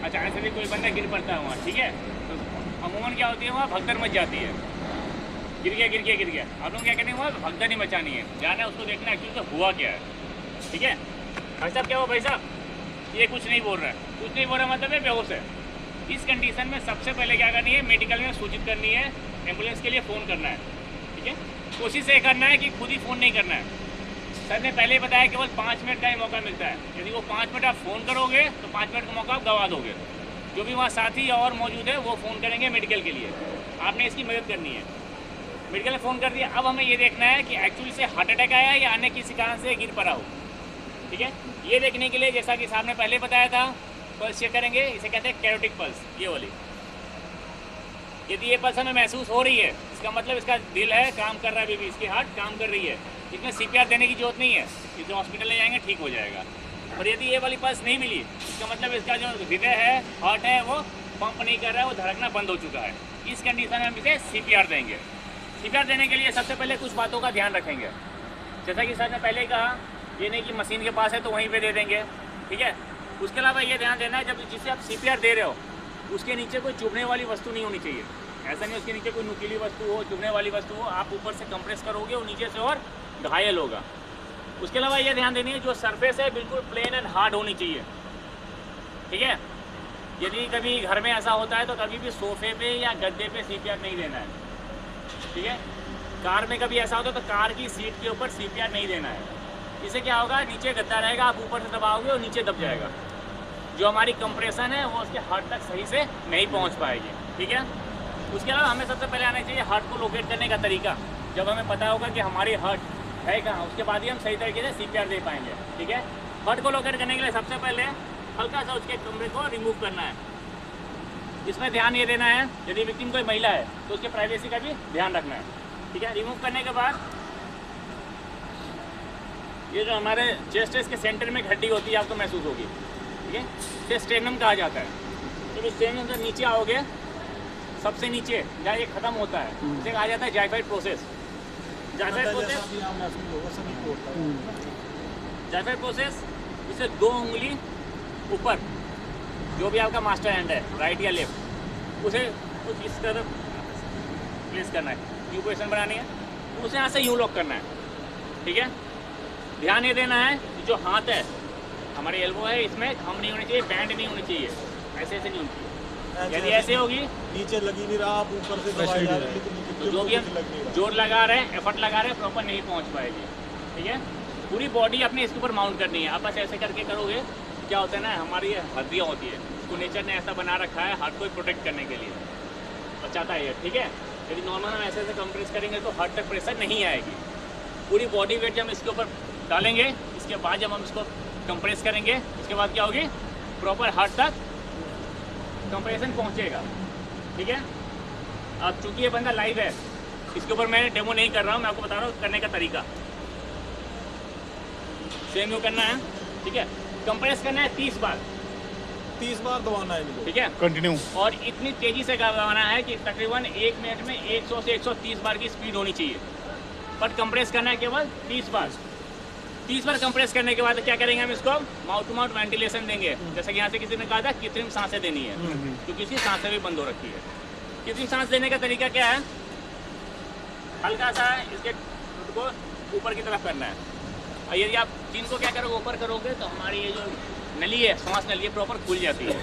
अचानक से भी कोई बंदा गिर पड़ता है वहाँ, ठीक है, तो अमूमन क्या होती है वहाँ भगदड़ मच जाती है, गिर गया गिर गया गिर गया। आप लोग क्या कहते हैं वहाँ भगदड़ नहीं मचानी है, जाना है उसको देखना एक्चुअली तो हुआ क्या है, ठीक है। भाई साहब क्या हुआ भाई साहब, ये कुछ नहीं बोल रहा है, कुछ नहीं बोल रहा मतलब है बेहोश है। इस कंडीशन में सबसे पहले क्या करनी है, मेडिकल में सूचित करनी है, एम्बुलेंस के लिए फ़ोन करना है, ठीक है। कोशिश ये करना है कि खुद ही फ़ोन नहीं करना है। सर ने पहले बताया केवल 5 मिनट का ही मौका मिलता है, यदि वो 5 मिनट आप फ़ोन करोगे तो 5 मिनट का मौका आप गवा दोगे। जो भी वहाँ साथी और मौजूद है वो फ़ोन करेंगे मेडिकल के लिए, आपने इसकी मदद करनी है। मेडिकल में फ़ोन कर दिया, अब हमें ये देखना है कि एक्चुअली से हार्ट अटैक आया या अन्य किसी कारण से गिर पड़ा हो, ठीक है। ये देखने के लिए जैसा कि साहब ने पहले बताया था, पल्स चेक करेंगे, इसे कहते हैं कैरोटिक पल्स, ये वाली। यदि ये पल्स हमें महसूस हो रही है, इसका मतलब इसका दिल है काम कर रहा है, अभी इसकी हार्ट काम कर रही है, इसमें CPR देने की जरूरत नहीं है, इसे हॉस्पिटल ले जाएंगे ठीक हो जाएगा। और यदि ये वाली पल्स नहीं मिली, इसका मतलब इसका जो हृदय है, हार्ट है, वो पंप नहीं कर रहा है, वो धड़कना बंद हो चुका है। इस कंडीशन में हम इसे CPR देंगे। CPR देने के लिए सबसे पहले कुछ बातों का ध्यान रखेंगे, जैसा कि सर ने पहले कहा, ये नहीं कि मशीन के पास है तो वहीं पे दे देंगे, ठीक है। उसके अलावा ये ध्यान देना है, जब जिसे आप CPR दे रहे हो उसके नीचे कोई चुभने वाली वस्तु नहीं होनी चाहिए। ऐसा नहीं उसके नीचे कोई नुकीली वस्तु हो, चुभने वाली वस्तु हो, आप ऊपर से कंप्रेस करोगे वो नीचे से और घायल होगा। उसके अलावा ये ध्यान देनी है, जो सरफेस है बिल्कुल प्लेन एंड हार्ड होनी चाहिए, ठीक है। यदि कभी घर में ऐसा होता है तो कभी भी सोफे पे या गद्दे पे CPR नहीं देना है, ठीक है। कार में कभी ऐसा होता है तो कार की सीट के ऊपर CPR नहीं देना है। इससे क्या होगा, नीचे गद्दा रहेगा, आप ऊपर से दबाओगे और नीचे दब जाएगा, जो हमारी कंप्रेशन है वो उसके हार्ट तक सही से नहीं पहुंच पाएगी, ठीक है। उसके अलावा हमें सबसे पहले आना चाहिए हार्ट को लोकेट करने का तरीका। जब हमें पता होगा कि हमारी हार्ट है कहाँ, उसके बाद ही हम सही तरीके से CPR दे पाएंगे, ठीक है। हार्ट को लोकेट करने के लिए सबसे पहले हल्का सा उसके कमरे को रिमूव करना है। इसमें ध्यान ये देना है, यदि विक्टिम कोई महिला है तो उसके प्राइवेसी का भी ध्यान रखना है, ठीक है। रिमूव करने के बाद ये जो हमारे चेस्ट है इसके सेंटर में हड्डी होती है, आपको महसूस होगी, ठीक है। इसे स्टेनम कहा जाता है। जब स्टेनम से नीचे आओगे, सबसे नीचे जहाँ ये ख़त्म होता है, इसे कहा जाता है जाइफाइड प्रोसेस। जाइफाइड प्रोसेस इसे 2 उंगली ऊपर, जो भी आपका मास्टर हैंड है, राइट या लेफ्ट, उसे कुछ इस तरफ प्लेस करना है, यू पोजिशन बनानी है, उसे यहाँ से यूँ लॉक करना है, ठीक है। ध्यान ये देना है कि जो हाथ है, हमारी एल्बो है, इसमें हम नहीं होनी चाहिए, बैंड नहीं होनी चाहिए, ऐसे ऐसे नहीं होनी चाहिए। यदि ऐसे होगी, नीचे लगी नहीं रहा, आप ऊपर से दबाए जा रहे हैं, तो जो भी हम जोर लगा रहे हैं, एफर्ट लगा रहे हैं, प्रॉपर नहीं पहुंच पाएगी, ठीक है। पूरी बॉडी अपने इसके ऊपर माउंट करनी है। आप बस ऐसे करके करोगे, क्या होता है ना, हमारी हड्डियाँ होती है, उसको नेचर ने ऐसा बना रखा है हार्ट को प्रोटेक्ट करने के लिए, बचाता है ये, ठीक है। यदि नॉर्मल हम ऐसे ऐसे कंप्रेस करेंगे तो हार्ट तक प्रेशर नहीं आएगी। पूरी बॉडी वेट जब हम इसके ऊपर डालेंगे, इसके बाद जब हम इसको कंप्रेस करेंगे, इसके बाद क्या होगी, प्रॉपर हार्ट तक कंप्रेशन पहुंचेगा, ठीक है। अब चूंकि ये बंदा लाइव है, इसके ऊपर मैं डेमो नहीं कर रहा हूँ, मैं आपको बता रहा हूँ करने का तरीका। सेम यू करना है, ठीक है। कंप्रेस करना है 30 बार, 30 बार दबाना है, ठीक है, कंटिन्यू। और इतनी तेजी से दबाना है कि तकरीबन 1 मिनट में 100 से 130 बार की स्पीड होनी चाहिए, बट कंप्रेस करना है केवल 30 बार। 30 बार कंप्रेस करने के बाद क्या करेंगे, हम इसको माउथ टू माउथ वेंटिलेशन देंगे। जैसे कि यहाँ से किसी ने कहा था कृत्रिम सांसें देनी है, क्योंकि इसकी सांसें भी बंद हो रखी है। कृत्रिम सांस देने का तरीका क्या है, हल्का सा इसके खुद को ऊपर की तरफ करना है, और यदि आप चिन को क्या करोगे, ऊपर करोगे तो हमारी ये जो नली है, सांस नली है, प्रॉपर खुल जाती है।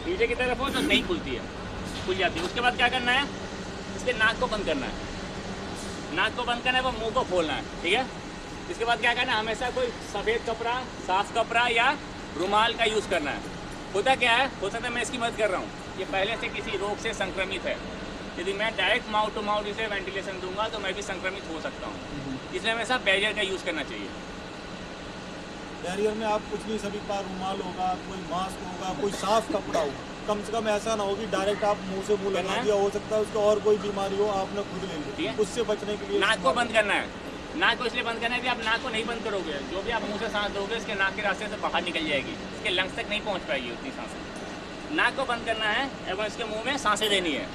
नीचे की तरफ हो तो नहीं खुलती है, खुल जाती है। उसके बाद क्या करना है, इसके नाक को बंद करना है, नाक को बंद करना है, वो मुँह को खोलना है, ठीक है। इसके बाद क्या करना है, हमेशा कोई सफ़ेद कपड़ा, साफ कपड़ा या रुमाल का यूज़ करना है। होता क्या है, हो सकता है मैं इसकी मदद कर रहा हूँ, ये पहले से किसी रोग से संक्रमित है, यदि मैं डायरेक्ट माउथ टू माउथ इसे वेंटिलेशन दूंगा तो मैं भी संक्रमित हो सकता हूँ, इसलिए हमेशा बैरियर का यूज़ करना चाहिए। बैरियर में आप कुछ नहीं, सभी पास रुमाल होगा, कोई मास्क होगा, कोई साफ कपड़ा हो, कम से कम ऐसा ना हो कि डायरेक्ट आप मुंह से मुंह लगा दिया, हो सकता है उसको और कोई बीमारी हो, आपने खुद ले ली, उससे बचने के लिए नाक को बंद करना है। नाक को इसलिए बंद करना है कि आप नाक को नहीं बंद करोगे, जो भी आप मुंह से सांस दोगे इसके नाक के रास्ते से बाहर निकल जाएगी, इसके लंग्स तक नहीं पहुंच पाएगी उतनी सांसें। नाक को बंद करना है एवं इसके मुंह में सांसें देनी है।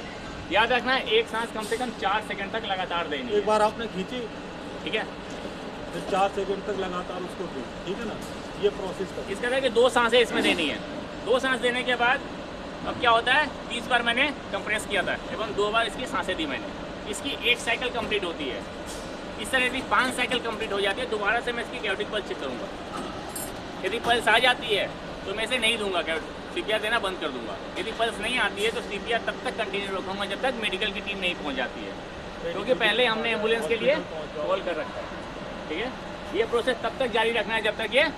याद रखना है, एक सांस कम से कम 4 सेकंड तक लगातार देनी है। एक बार आपने खींची, ठीक है, फिर 4 सेकंड तक लगातार उसको दो, ठीक है ना। ये प्रोसेस कर इसका था कि 2 सांसें इसमें देनी है। 2 सांस देने के बाद अब क्या होता है, 30 बार मैंने कंप्रेस किया था एवं 2 बार इसकी सांसें दी मैंने। इसकी 1 साइकिल कंप्लीट होती है। इस तरह की 5 साइकिल कंप्लीट हो जाती है। दोबारा से मैं इसकी कैविटी पल्स चेक करूँगा। यदि पल्स आ जाती है तो मैं इसे नहीं दूंगा, CPR देना बंद कर दूंगा। यदि पल्स नहीं आती है तो CPR तब तक कंटिन्यू रखूँगा जब तक मेडिकल की टीम नहीं पहुँच जाती है, क्योंकि पहले हमने एम्बुलेंस के लिए कॉल कर रखा है, ठीक है। ये प्रोसेस तब तक जारी रखना है जब तक ये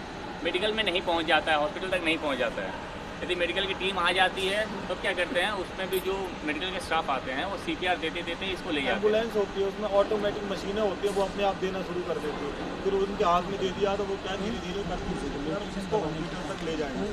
मेडिकल में नहीं पहुंच जाता है, हॉस्पिटल तक नहीं पहुंच जाता है। यदि मेडिकल की टीम आ जाती है तो क्या करते हैं, उसमें भी जो मेडिकल के स्टाफ आते हैं वो CPR देते देते इसको ले जाते हैं। एम्बुलेंस होती है, उसमें ऑटोमेटिक मशीनें होती है, वो अपने आप देना शुरू कर देती है। फिर उनके हाथ में दे दिया तो वो क्या धीरे धीरे करके उसको हॉस्पिटल तक ले जाएंगे।